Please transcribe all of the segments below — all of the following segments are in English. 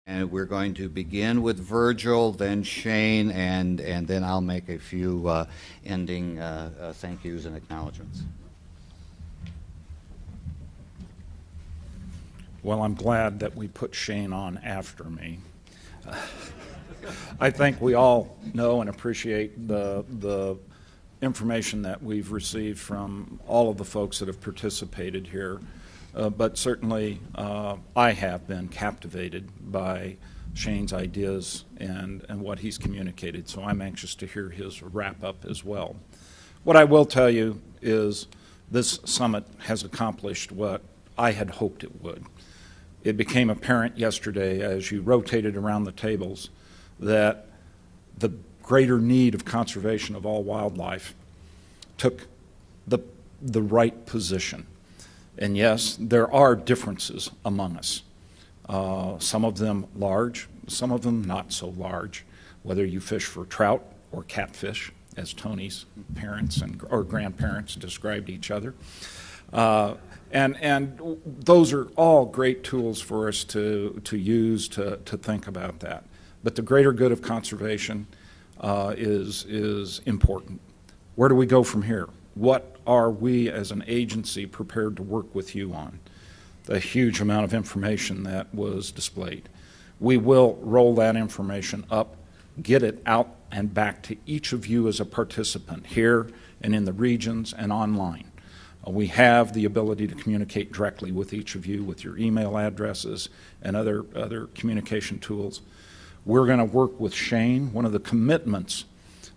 And we're going to begin with Virgil, then Shane, and then I'll make a few ending thank yous and acknowledgments. Well, I'm glad that we put Shane on after me. I think we all know and appreciate the information that we've received from all of the folks that have participated here. But certainly I have been captivated by Shane's ideas and what he's communicated, so I'm anxious to hear his wrap-up as well. What I will tell you is this summit has accomplished what I had hoped it would. It became apparent yesterday as you rotated around the tables that the greater need of conservation of all wildlife took the right position. And yes, there are differences among us. Some of them large, some of them not so large, whether you fish for trout or catfish, as Tony's parents or grandparents described each other. And those are all great tools for us to use to think about that. But the greater good of conservation is important. Where do we go from here? What are we as an agency prepared to work with you on? The huge amount of information that was displayed. We will roll that information up, get it out and back to each of you as a participant here and in the regions and online. We have the ability to communicate directly with each of you with your email addresses and other communication tools. We're going to work with Shane. One of the commitments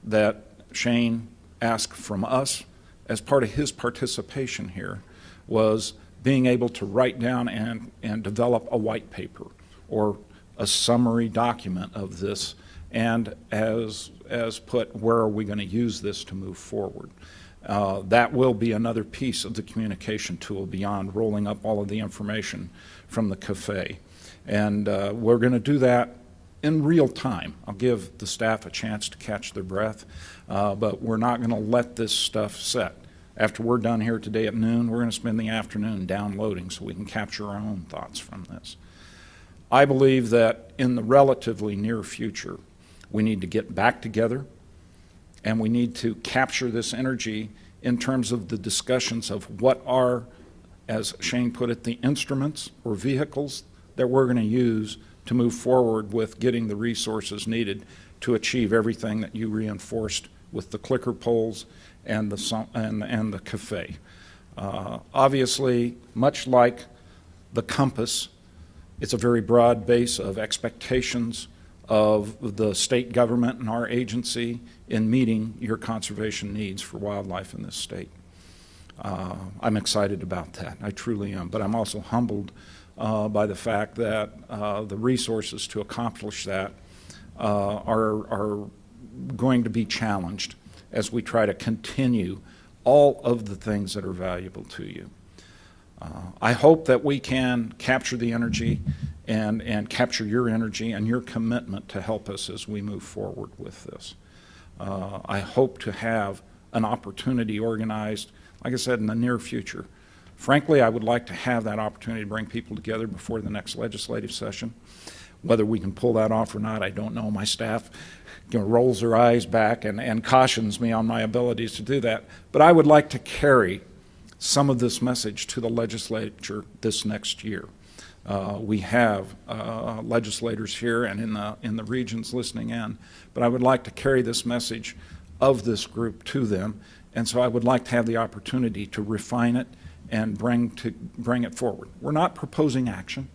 that Shane asked from us as part of his participation here was being able to write down and develop a white paper or a summary document of this, and as put, where are we going to use this to move forward? That will be another piece of the communication tool beyond rolling up all of the information from the cafe. And we're going to do that in real time. I'll give the staff a chance to catch their breath, but we're not going to let this stuff set. After we're done here today at noon, we're going to spend the afternoon downloading so we can capture our own thoughts from this. I believe that in the relatively near future, we need to get back together and we need to capture this energy in terms of the discussions of what are, as Shane put it, the instruments or vehicles that we're going to use to move forward with getting the resources needed to achieve everything that you reinforced with the clicker polls and the cafe. Obviously, much like the compass, it's a very broad base of expectations of the state government and our agency in meeting your conservation needs for wildlife in this state. I'm excited about that. I truly am. But I'm also humbled by the fact that the resources to accomplish that are going to be challenged as we try to continue all of the things that are valuable to you. I hope that we can capture the energy and capture your energy and your commitment to help us as we move forward with this. I hope to have an opportunity organized, like I said, in the near future. Frankly, I would like to have that opportunity to bring people together before the next legislative session. Whether we can pull that off or not, I don't know. My staff rolls their eyes back and cautions me on my abilities to do that. But I would like to carry some of this message to the legislature this next year. We have legislators here and in the regions listening in, but I would like to carry this message of this group to them, and so I would like to have the opportunity to refine it and bring it forward. We're not proposing action.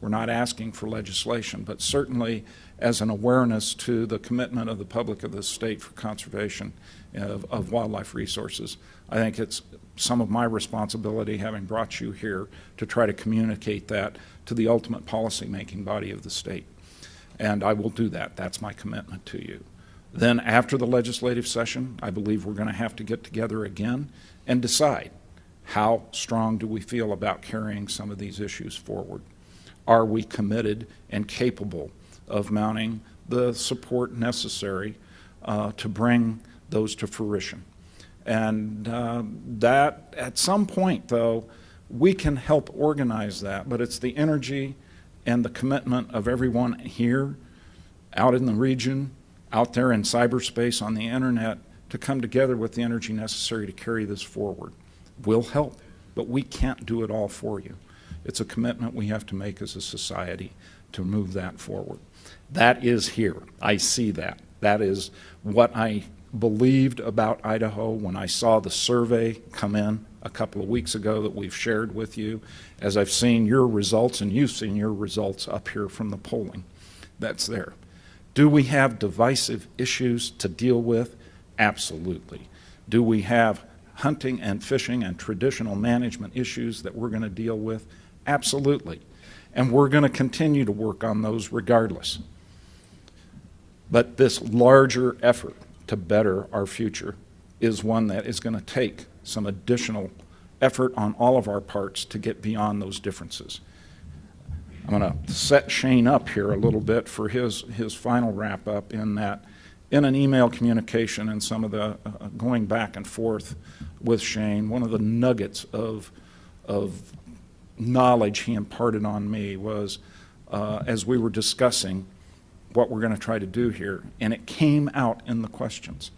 We're not asking for legislation, but certainly as an awareness to the commitment of the public of this state for conservation of wildlife resources. I think it's some of my responsibility, having brought you here, to try to communicate that to the ultimate policy-making body of the state. And I will do that. That's my commitment to you. Then after the legislative session, I believe we're going to have to get together again and decide how strong do we feel about carrying some of these issues forward. Are we committed and capable of mounting the support necessary to bring those to fruition? And that, at some point, though, we can help organize that, but it's the energy and the commitment of everyone here, out in the region, out there in cyberspace, on the internet, to come together with the energy necessary to carry this forward. We'll help, but we can't do it all for you. It's a commitment we have to make as a society to move that forward. That is here. I see that. That is what I believed about Idaho when I saw the survey come in a couple of weeks ago that we've shared with you, as I've seen your results and you've seen your results up here from the polling. That's there. Do we have divisive issues to deal with? Absolutely. Do we have hunting and fishing and traditional management issues that we're going to deal with? Absolutely. And we're going to continue to work on those regardless. But this larger effort to better our future is one that is going to take some additional effort on all of our parts to get beyond those differences. I'm going to set Shane up here a little bit for his final wrap-up, in that in an email communication and some of the going back and forth with Shane, one of the nuggets of knowledge he imparted on me was, as we were discussing what we're going to try to do here, and it came out in the questions,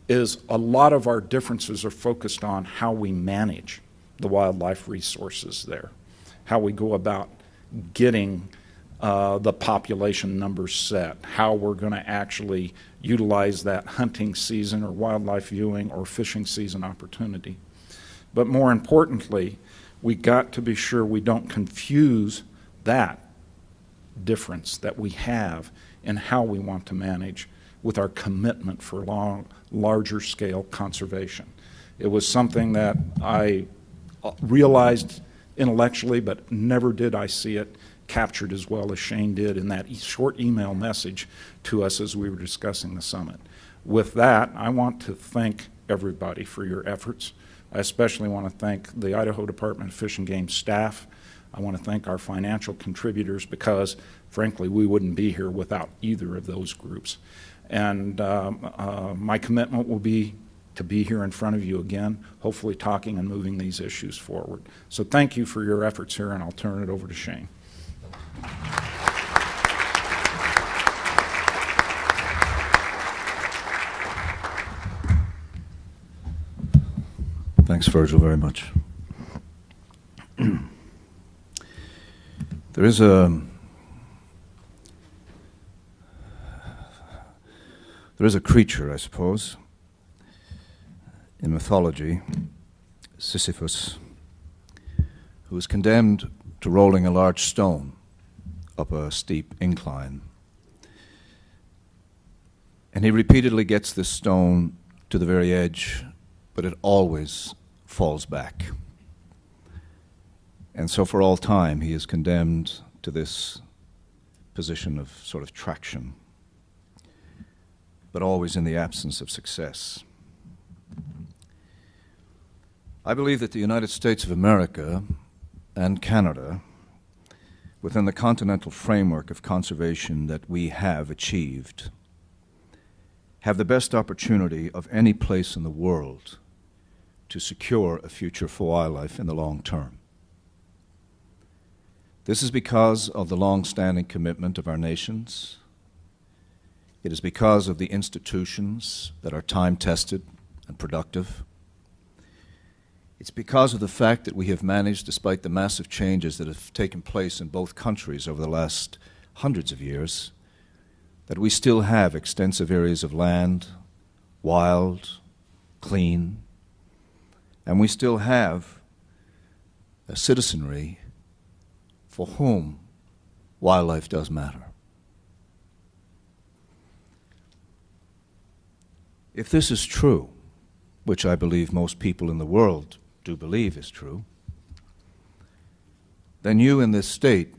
is a lot of our differences are focused on how we manage the wildlife resources there, how we go about getting the population numbers set, how we're going to actually utilize that hunting season or wildlife viewing or fishing season opportunity. But more importantly, we got to be sure we don't confuse that difference that we have in how we want to manage with our commitment for larger scale conservation. It was something that I realized intellectually, but never did I see it captured as well as Shane did in that short email message to us as we were discussing the summit. With that, I want to thank everybody for your efforts. I especially want to thank the Idaho Department of Fish and Game staff. I want to thank our financial contributors, because, frankly, we wouldn't be here without either of those groups. And my commitment will be to be here in front of you again, hopefully talking and moving these issues forward. So thank you for your efforts here, and I'll turn it over to Shane. Thanks, Virgil, very much. There is a creature, I suppose, in mythology, Sisyphus, who is condemned to rolling a large stone up a steep incline. And he repeatedly gets this stone to the very edge, but it always falls back. And so for all time, he is condemned to this position of sort of traction, but always in the absence of success. I believe that the United States of America and Canada, within the continental framework of conservation that we have achieved, have the best opportunity of any place in the world to secure a future for wildlife in the long term. This is because of the long-standing commitment of our nations. It is because of the institutions that are time-tested and productive. It's because of the fact that we have managed, despite the massive changes that have taken place in both countries over the last hundreds of years, that we still have extensive areas of land, wild, clean, and we still have a citizenry for whom wildlife does matter. If this is true, which I believe most people in the world do believe is true, then you in this state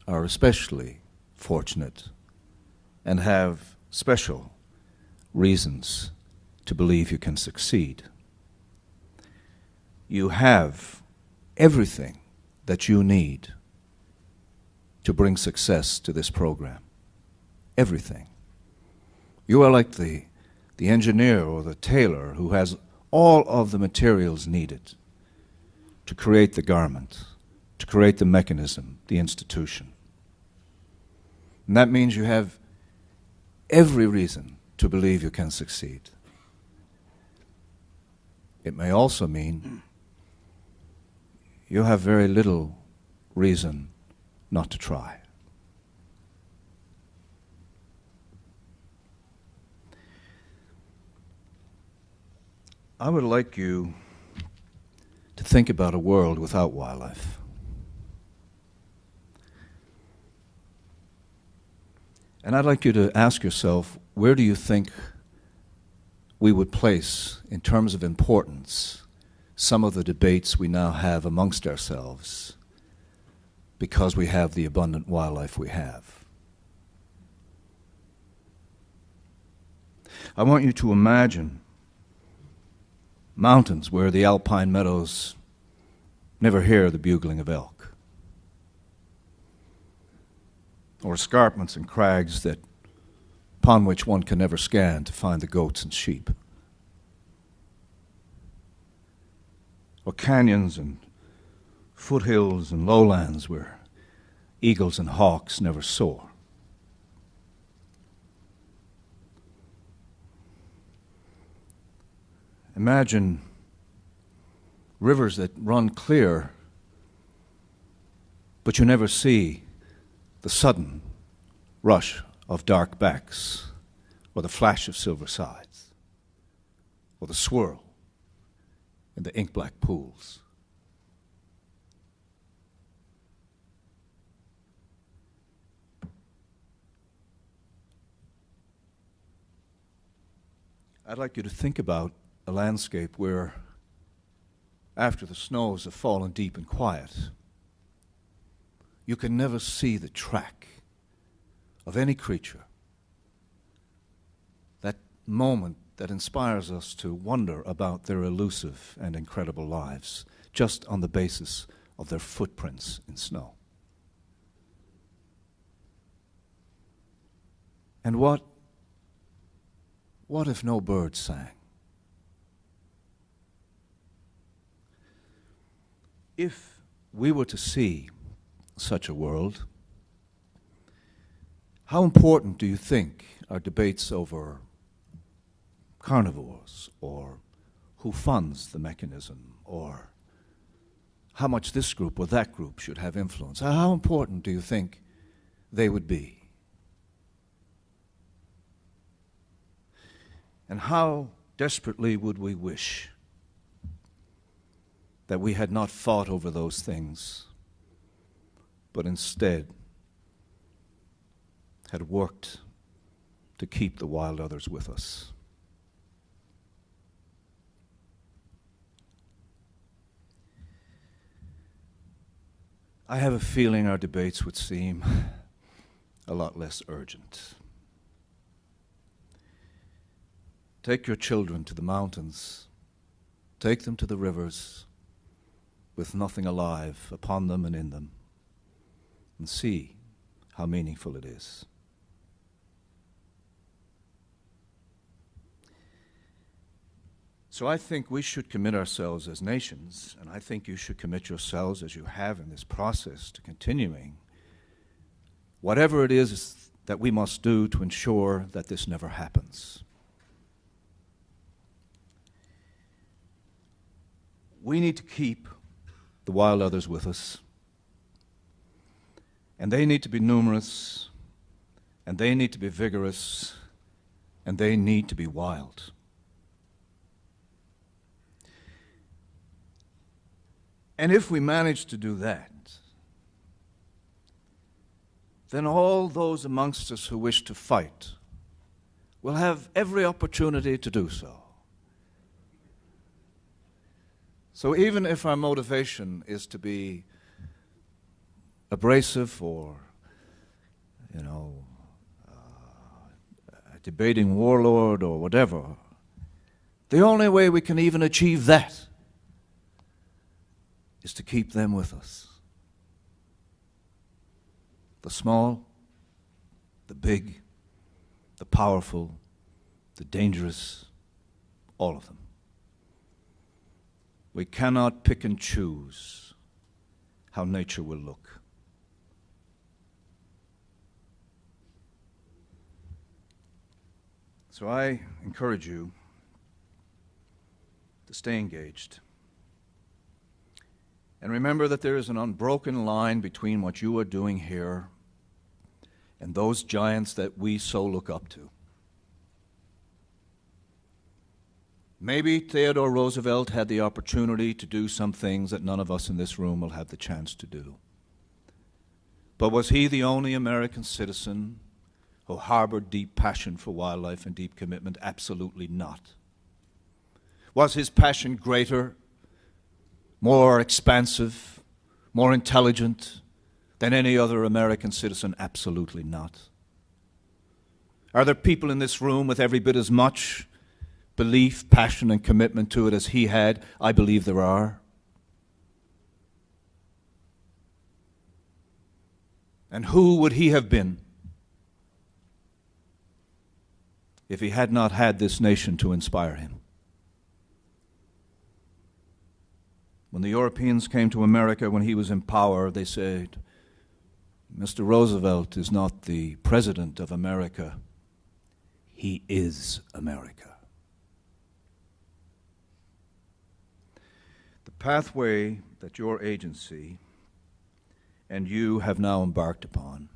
are especially fortunate and have special reasons to believe you can succeed. You have everything that you need to bring success to this program. Everything. You are like the engineer or the tailor who has all of the materials needed to create the garment, to create the mechanism, the institution. And that means you have every reason to believe you can succeed. It may also mean you have very little reason not to try. I would like you to think about a world without wildlife. And I'd like you to ask yourself, where do you think we would place, in terms of importance, some of the debates we now have amongst ourselves because we have the abundant wildlife we have? I want you to imagine mountains where the alpine meadows never hear the bugling of elk, or escarpments and crags upon which one can never scan to find the goats and sheep, or canyons and foothills and lowlands where eagles and hawks never soar. Imagine rivers that run clear, but you never see the sudden rush of dark backs, or the flash of silver sides, or the swirl in the ink-black pools. I'd like you to think about a landscape where, after the snows have fallen deep and quiet, you can never see the track of any creature. That moment that inspires us to wonder about their elusive and incredible lives, just on the basis of their footprints in snow. And what if no birds sang? If we were to see such a world, how important do you think are debates over carnivores, or who funds the mechanism, or how much this group or that group should have influence? How important do you think they would be? And how desperately would we wish that we had not fought over those things, but instead had worked to keep the wild others with us. I have a feeling our debates would seem a lot less urgent. Take your children to the mountains, take them to the rivers with nothing alive upon them and in them, and see how meaningful it is. So I think we should commit ourselves as nations, and I think you should commit yourselves, as you have in this process, to continuing whatever it is that we must do to ensure that this never happens. We need to keep the wild others with us, and they need to be numerous, and they need to be vigorous, and they need to be wild. And if we manage to do that, then all those amongst us who wish to fight will have every opportunity to do so. So even if our motivation is to be abrasive or, a debating warlord or whatever, the only way we can even achieve that is to keep them with us. The small, the big, the powerful, the dangerous, all of them. We cannot pick and choose how nature will look. So I encourage you to stay engaged. And remember that there is an unbroken line between what you are doing here and those giants that we so look up to. Maybe Theodore Roosevelt had the opportunity to do some things that none of us in this room will have the chance to do. But was he the only American citizen who harbored deep passion for wildlife and deep commitment? Absolutely not. Was his passion greater, more expansive, more intelligent than any other American citizen? Absolutely not. Are there people in this room with every bit as much belief, passion, and commitment to it as he had? I believe there are. And who would he have been if he had not had this nation to inspire him? When the Europeans came to America when he was in power, they said, Mr. Roosevelt is not the president of America, he is America. The pathway that your agency and you have now embarked upon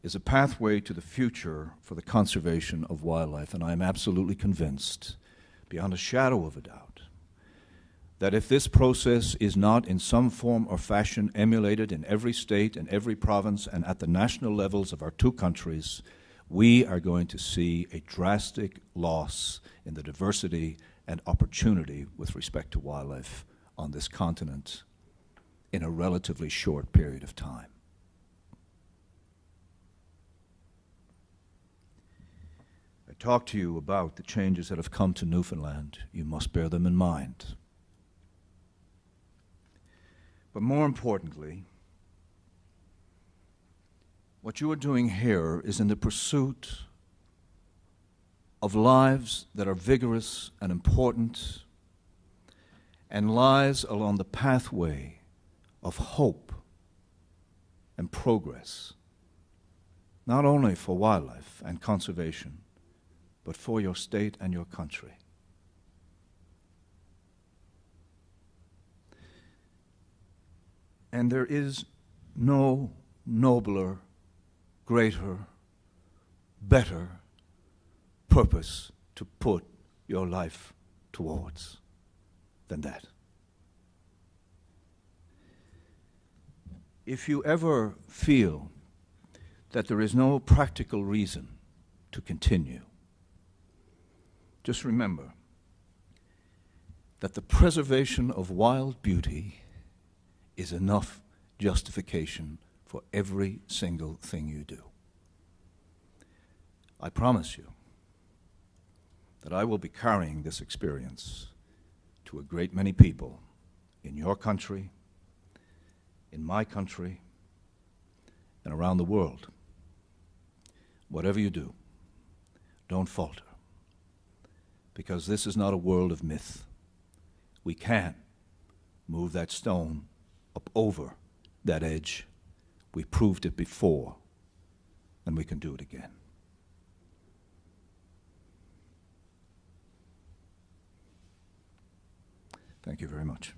is a pathway to the future for the conservation of wildlife, and I am absolutely convinced, beyond a shadow of a doubt, that if this process is not in some form or fashion emulated in every state and every province and at the national levels of our two countries, we are going to see a drastic loss in the diversity and opportunity with respect to wildlife on this continent in a relatively short period of time. I talked to you about the changes that have come to Newfoundland. You must bear them in mind. But more importantly, what you are doing here is in the pursuit of lives that are vigorous and important, and lies along the pathway of hope and progress, not only for wildlife and conservation, but for your state and your country. And there is no nobler, greater, better purpose to put your life towards than that. If you ever feel that there is no practical reason to continue, just remember that the preservation of wild beauty is enough justification for every single thing you do. I promise you that I will be carrying this experience to a great many people in your country, in my country, and around the world. Whatever you do, don't falter, because this is not a world of myth. We can move that stone up over that edge. We proved it before, and we can do it again. Thank you very much.